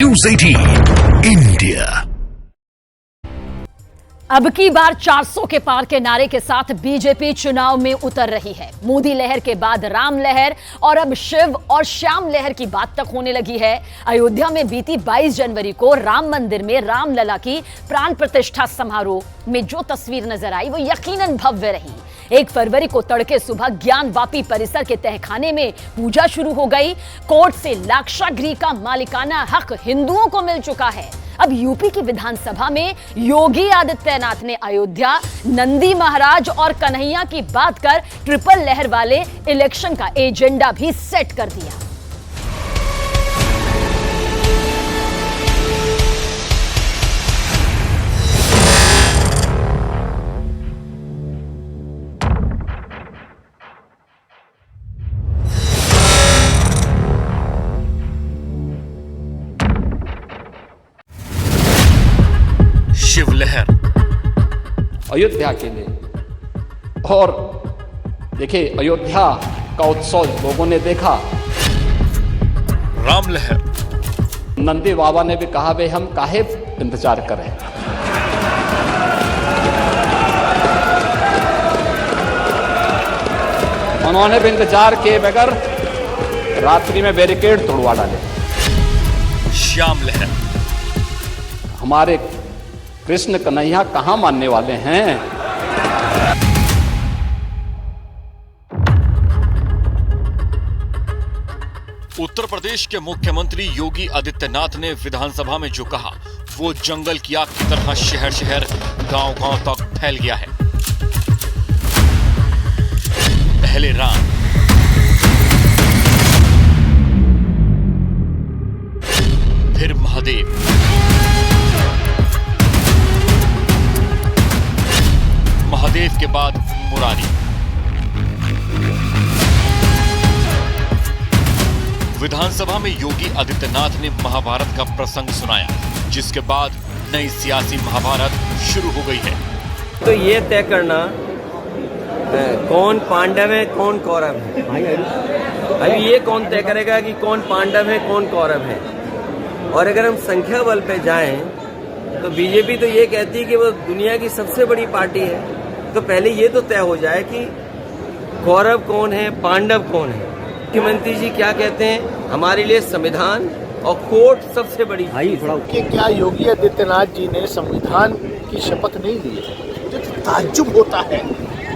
News 18 India. अब की बार 400 के पार के नारे के साथ बीजेपी चुनाव में उतर रही है। मोदी लहर के बाद राम लहर और अब शिव और श्याम लहर की बात तक होने लगी है। अयोध्या में बीती 22 जनवरी को राम मंदिर में रामलला की प्राण प्रतिष्ठा समारोह में जो तस्वीर नजर आई वो यकीनन भव्य रही। 1 फरवरी को तड़के सुबह ज्ञानवापी परिसर के तहखाने में पूजा शुरू हो गई। कोर्ट से लाक्षागृह का मालिकाना हक हिंदुओं को मिल चुका है। अब यूपी की विधानसभा में योगी आदित्यनाथ ने अयोध्या, नंदी महाराज और कन्हैया की बात कर ट्रिपल लहर वाले इलेक्शन का एजेंडा भी सेट कर दिया। शिवलहर अयोध्या के लिए। और देखिए, अयोध्या का उत्सव लोगों ने देखा। राम लहर नंदी बाबा ने भी कहा, भाई हम काहे इंतजार करें। उन्होंने भी इंतजार किए बगैर रात्रि में बैरिकेड तोड़वा डाले। श्याम लहर हमारे कृष्ण कन्हैया कहां मानने वाले हैं। उत्तर प्रदेश के मुख्यमंत्री योगी आदित्यनाथ ने विधानसभा में जो कहा वो जंगल की आग की तरह शहर शहर गांव-गांव तक फैल गया है। पहले राम, फिर महादेव, महादेव के बाद मुरारी। विधानसभा में योगी आदित्यनाथ ने महाभारत का प्रसंग सुनाया, जिसके बाद नई सियासी महाभारत शुरू हो गई है। तो ये तय करना कौन पांडव है कौन कौरव है, अभी ये कौन तय करेगा कि कौन पांडव है कौन कौरव है। और अगर हम संख्या बल पे जाएं तो बीजेपी तो ये कहती है कि वो दुनिया की सबसे बड़ी पार्टी है। तो पहले ये तो तय हो जाए कि कौरव कौन है पांडव कौन है। मुख्यमंत्री जी क्या कहते हैं, हमारे लिए संविधान और कोर्ट सबसे बड़ी कि क्या योगी आदित्यनाथ जी ने संविधान की शपथ नहीं ली है। मुझे तो ताज्जुब होता है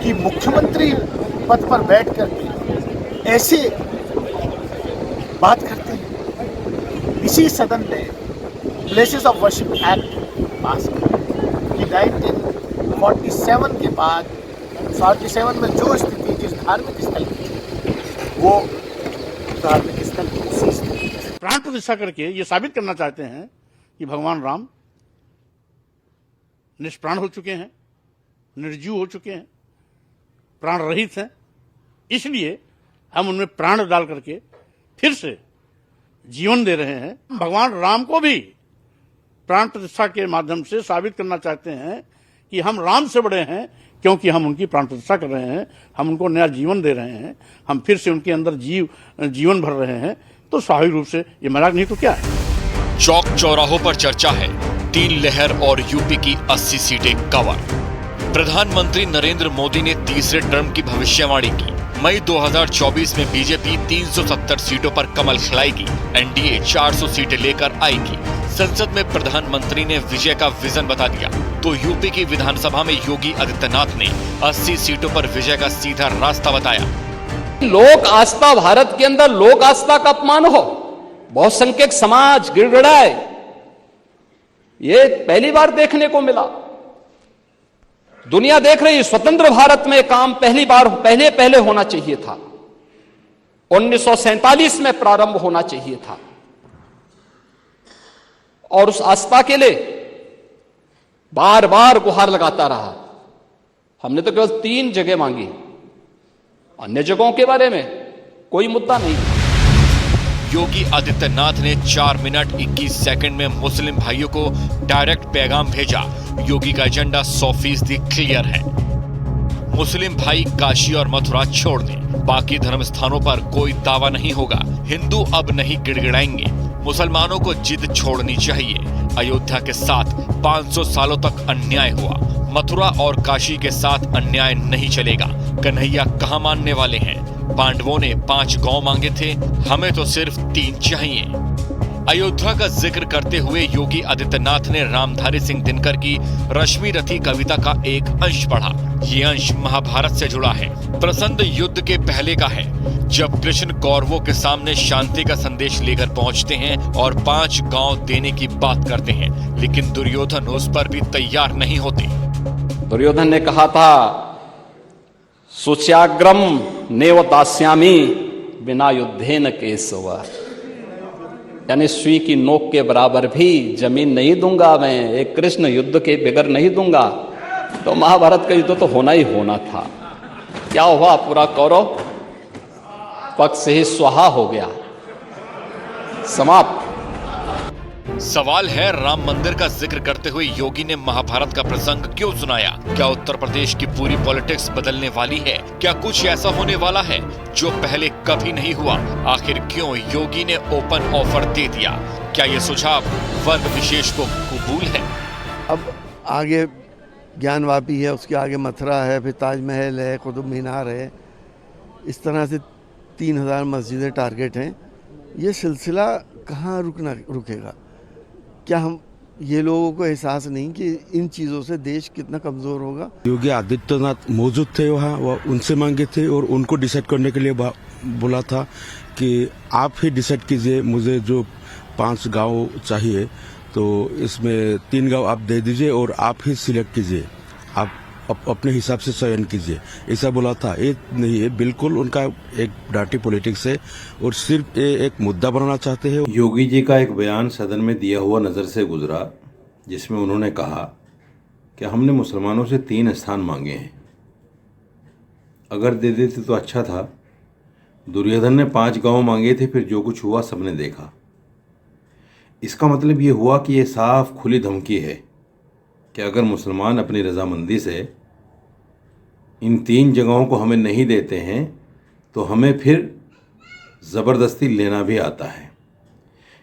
कि मुख्यमंत्री पद पर बैठ कर ऐसे बात करते हैं। इसी सदन ने प्लेसेस ऑफ वर्शिप एक्ट पास किया कि 1947 के बाद 47 में जो स्थिति जिस धार्मिक स्थल की वो धार्मिक स्थल प्राण प्रतिष्ठा करके ये साबित करना चाहते हैं कि भगवान राम निष्प्राण हो चुके हैं, निर्जीव हो चुके हैं, प्राण रहित हैं। इसलिए हम उनमें प्राण डाल करके फिर से जीवन दे रहे हैं। भगवान राम को भी प्राण प्रतिष्ठा के माध्यम से साबित करना चाहते हैं कि हम राम से बड़े हैं, क्योंकि हम उनकी प्राण प्रतिष्ठा कर रहे हैं, हम उनको नया जीवन दे रहे हैं, हम फिर से उनके अंदर जीवन भर रहे हैं। तो स्वाभाविक रूप से ये मजाक नहीं तो क्या है। चौक चौराहों पर चर्चा है 3 लहर और यूपी की 80 सीटें कवर। प्रधानमंत्री नरेंद्र मोदी ने तीसरे टर्म की भविष्यवाणी की। मई 2024 में बीजेपी 370 सीटों पर कमल खिलाएगी, एनडीए 400 सीटें लेकर आएगी। संसद में प्रधानमंत्री ने विजय का विजन बता दिया, तो यूपी की विधानसभा में योगी आदित्यनाथ ने 80 सीटों पर विजय का सीधा रास्ता बताया। लोक आस्था, भारत के अंदर लोक आस्था का अपमान हो, बहुसंख्यक समाज गिड़गिड़ाए, ये पहली बार देखने को मिला। दुनिया देख रही, स्वतंत्र भारत में काम पहली बार पहले होना चाहिए था। 1947 में प्रारंभ होना चाहिए था। और उस आस्था के लिए बार बार गुहार लगाता रहा। हमने तो केवल 3 जगह मांगी, अन्य जगहों के बारे में कोई मुद्दा नहीं। योगी आदित्यनाथ ने 4 मिनट 21 सेकंड में मुस्लिम भाइयों को डायरेक्ट पैगाम भेजा। योगी का एजेंडा 100% क्लियर है। मुस्लिम भाई काशी और मथुरा छोड़ दें, बाकी धर्म स्थानों पर कोई दावा नहीं होगा। हिंदू अब नहीं गिड़गिड़ाएंगे। मुसलमानों को जिद छोड़नी चाहिए। अयोध्या के साथ 500 सालों तक अन्याय हुआ, मथुरा और काशी के साथ अन्याय नहीं चलेगा। कन्हैया कहाँ मानने वाले हैं? पांडवों ने 5 गांव मांगे थे, हमें तो सिर्फ 3 चाहिए। अयोध्या का जिक्र करते हुए योगी आदित्यनाथ ने रामधारी सिंह दिनकर की रश्मि रथी कविता का एक अंश पढ़ा। ये अंश महाभारत से जुड़ा है। प्रसंग युद्ध के पहले का है, जब कृष्ण कौरवों के सामने शांति का संदेश लेकर पहुंचते हैं और 5 गांव देने की बात करते हैं, लेकिन दुर्योधन उस पर भी तैयार नहीं होते। दुर्योधन ने कहा था, सुच्याग्रम नेव दास्यामि बिना युद्धेन केशव, यानी सुई की नोक के बराबर भी जमीन नहीं दूंगा मैं, एक कृष्ण युद्ध के बगैर नहीं दूंगा। तो महाभारत का युद्ध तो होना ही होना था। क्या हुआ? पूरा कौरव पक्ष से ही स्वाहा हो गया, समाप्त। सवाल है, राम मंदिर का जिक्र करते हुए योगी ने महाभारत का प्रसंग क्यों सुनाया? क्या उत्तर प्रदेश की पूरी पॉलिटिक्स बदलने वाली है? क्या कुछ ऐसा होने वाला है जो पहले कभी नहीं हुआ? आखिर क्यों योगी ने ओपन ऑफर दे दिया? क्या ये सुझाव वर्ग विशेष को कबूल है? अब आगे ज्ञानवापी है, उसके आगे मथुरा है, फिर ताजमहल है, कुतुब मीनार है, इस तरह से 3000 मस्जिदें टारगेट हैं। ये सिलसिला कहाँ रुकेगा? क्या हम ये लोगों को एहसास नहीं कि इन चीज़ों से देश कितना कमज़ोर होगा? योगी आदित्यनाथ मौजूद थे वहाँ, वह उनसे मांगे थे और उनको डिसाइड करने के लिए बोला था कि आप ही डिसाइड कीजिए, मुझे जो 5 गांव चाहिए तो इसमें 3 गांव आप दे दीजिए और आप ही सिलेक्ट कीजिए, आप अपने हिसाब से चयन कीजिए, ऐसा बोला था। ये नहीं है, बिल्कुल उनका एक डार्टी पॉलिटिक्स है और सिर्फ ये एक मुद्दा बनाना चाहते हैं। योगी जी का एक बयान सदन में दिया हुआ नज़र से गुजरा, जिसमें उन्होंने कहा कि हमने मुसलमानों से 3 स्थान मांगे हैं, अगर दे देते तो अच्छा था। दुर्योधन ने 5 गांव मांगे थे, फिर जो कुछ हुआ सबने देखा। इसका मतलब ये हुआ कि ये साफ खुली धमकी है कि अगर मुसलमान अपनी रजामंदी से इन 3 जगहों को हमें नहीं देते हैं तो हमें फिर ज़बरदस्ती लेना भी आता है।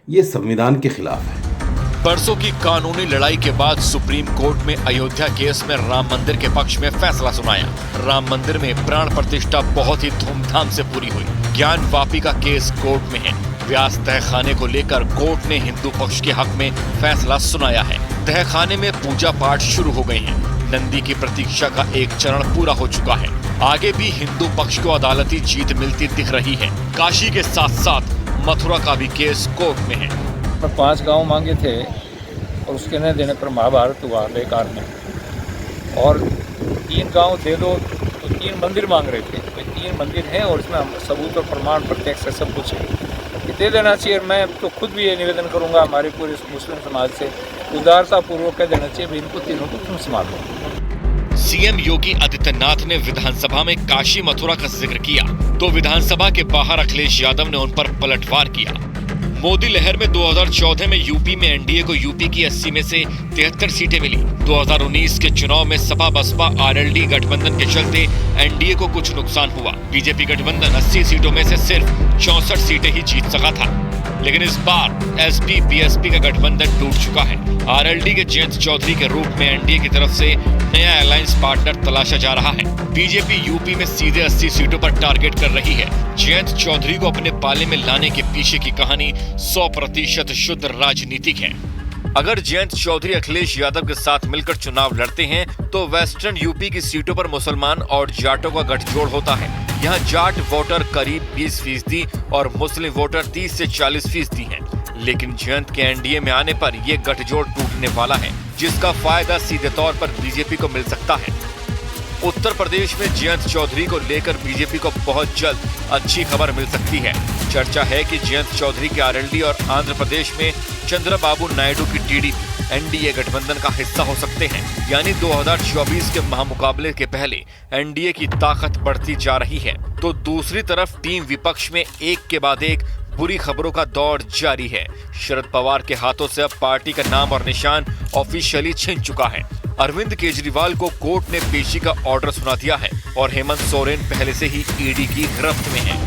ये संविधान के खिलाफ है। बरसों की कानूनी लड़ाई के बाद सुप्रीम कोर्ट में अयोध्या केस में राम मंदिर के पक्ष में फैसला सुनाया। राम मंदिर में प्राण प्रतिष्ठा बहुत ही धूमधाम से पूरी हुई। ज्ञान वापी का केस कोर्ट में है। व्यास तहखाने को लेकर कोर्ट ने हिंदू पक्ष के हक में फैसला सुनाया है। तहखाने में पूजा पाठ शुरू हो गए हैं। नंदी की प्रतीक्षा का एक चरण पूरा हो चुका है। आगे भी हिंदू पक्ष को अदालती जीत मिलती दिख रही है। काशी के साथ साथ मथुरा का भी केस कोर्ट में है। 5 गांव मांगे थे और उसके न देने पर महाभारत हुआ बेकार में, और 3 गांव दे दो तो 3 मंदिर मांग रहे थे। 3 मंदिर हैं और इसमें सबूत और प्रमाण प्रत्यक्ष है, सब कुछ है, दे देना चाहिए। मैं तो खुद भी ये निवेदन करूंगा हमारे पूरे मुस्लिम समाज से, उदारता पूर्वक कह देना चाहिए इनको तीनों को तुम संभाल लो। सीएम योगी आदित्यनाथ ने विधानसभा में काशी मथुरा का जिक्र किया तो विधानसभा के बाहर अखिलेश यादव ने उन पर पलटवार किया। मोदी लहर में 2014 में यूपी में एनडीए को यूपी की 80 में से 73 सीटें मिली। 2019 के चुनाव में सपा बसपा आरएलडी गठबंधन के चलते एनडीए को कुछ नुकसान हुआ। बीजेपी गठबंधन 80 सीटों में से सिर्फ 64 सीटें ही जीत सका था। लेकिन इस बार एसपी बीएसपी का गठबंधन टूट चुका है। आरएलडी के जयंत चौधरी के रूप में एनडीए की तरफ से नया अलायंस पार्टनर तलाशा जा रहा है। बीजेपी यूपी में सीधे 80 सीटों पर टारगेट कर रही है। जयंत चौधरी को अपने पाले में लाने के पीछे की कहानी 100% शुद्ध राजनीतिक है। अगर जयंत चौधरी अखिलेश यादव के साथ मिलकर चुनाव लड़ते हैं तो वेस्टर्न यूपी की सीटों पर मुसलमान और जाटों का गठजोड़ होता है। यहाँ जाट वोटर करीब 20% और मुस्लिम वोटर 30 से 40% हैं। लेकिन जयंत के एनडीए में आने पर यह गठजोड़ टूटने वाला है, जिसका फायदा सीधे तौर पर बीजेपी को मिल सकता है। उत्तर प्रदेश में जयंत चौधरी को लेकर बीजेपी को बहुत जल्द अच्छी खबर मिल सकती है। चर्चा है कि जयंत चौधरी के आरएलडी और आंध्र प्रदेश में चंद्रबाबू नायडू की टीडीपी एनडीए गठबंधन का हिस्सा हो सकते हैं। यानी 2024 के महामुकाबले के पहले एनडीए की ताकत बढ़ती जा रही है, तो दूसरी तरफ टीम विपक्ष में एक के बाद एक बुरी खबरों का दौर जारी है। शरद पवार के हाथों से अब पार्टी का नाम और निशान ऑफिशियली छिन चुका है। अरविंद केजरीवाल को कोर्ट ने पेशी का ऑर्डर सुना दिया है और हेमंत सोरेन पहले से ही ईडी की गिरफ्त में है।